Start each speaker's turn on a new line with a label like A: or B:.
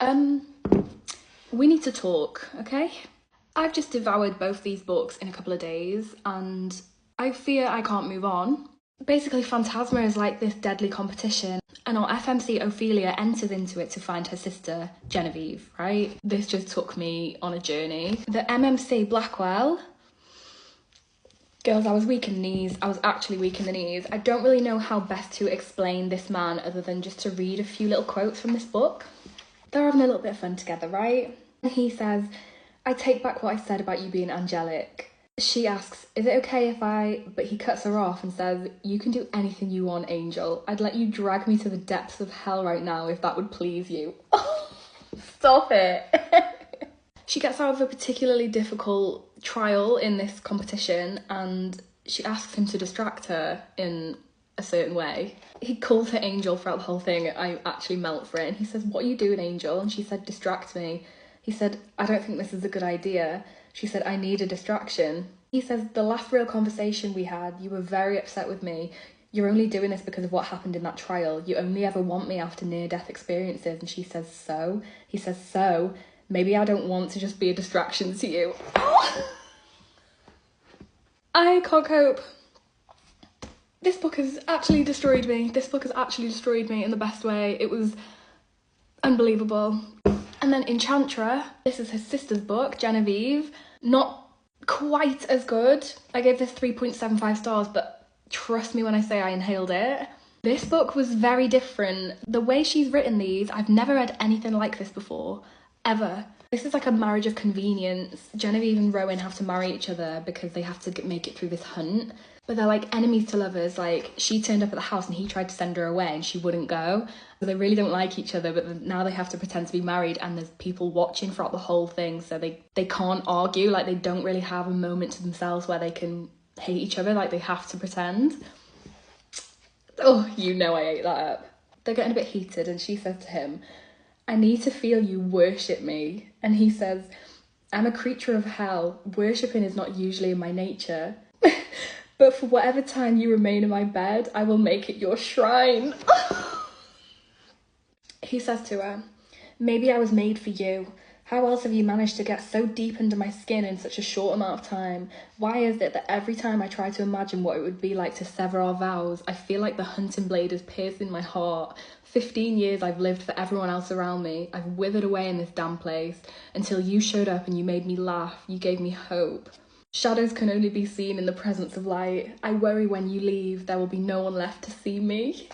A: Um, we need to talk, okay? I've just devoured both these books in a couple of days and I fear I can't move on. Basically, Phantasma is like this deadly competition, and our FMC Ophelia enters into it to find her sister Genevieve, right? This just took me on a journey. The MMC Blackwell. Girls, I was weak in the knees. I was actually weak in the knees. I don't really know how best to explain this man other than just to read a few little quotes from this book. They're having a little bit of fun together, right? He says, I take back what I said about you being angelic. She asks, is it okay if I... But he cuts her off and says, you can do anything you want, Angel. I'd let you drag me to the depths of hell right now if that would please you. Stop it. She gets out of a particularly difficult trial in this competition and she asks him to distract her in a certain way. He calls her Angel throughout the whole thing. I actually melt for it. And he says, what are you doing, Angel? And she said, distract me. He said, I don't think this is a good idea. She said, I need a distraction. He says, the last real conversation we had, you were very upset with me. You're only doing this because of what happened in that trial. You only ever want me after near-death experiences. And she says, so? He says, so? Maybe I don't want to just be a distraction to you. I can't cope. This book has actually destroyed me. This book has actually destroyed me in the best way. It was unbelievable. And then Enchantra, this is his sister's book, Genevieve. Not quite as good. I gave this 3.75 stars, but trust me when I say I inhaled it. This book was very different. The way she's written these, I've never read anything like this before, ever. This is like a marriage of convenience. Genevieve and Rowan have to marry each other because they have to make it through this hunt. But they're like enemies to lovers. Like, she turned up at the house and he tried to send her away and she wouldn't go. So they really don't like each other, but now they have to pretend to be married and there's people watching throughout the whole thing. So they can't argue. Like, they don't really have a moment to themselves where they can hate each other. Like, they have to pretend. Oh, you know I ate that up. They're getting a bit heated and she says to him, I need to feel you worship me. And he says, I'm a creature of hell. Worshipping is not usually in my nature. But for whatever time you remain in my bed, I will make it your shrine. He says to her, maybe I was made for you. How else have you managed to get so deep under my skin in such a short amount of time? Why is it that every time I try to imagine what it would be like to sever our vows, I feel like the hunting blade is piercing my heart? 15 years I've lived for everyone else around me. I've withered away in this damn place until you showed up and you made me laugh. You gave me hope. Shadows can only be seen in the presence of light. I worry when you leave, there will be no one left to see me.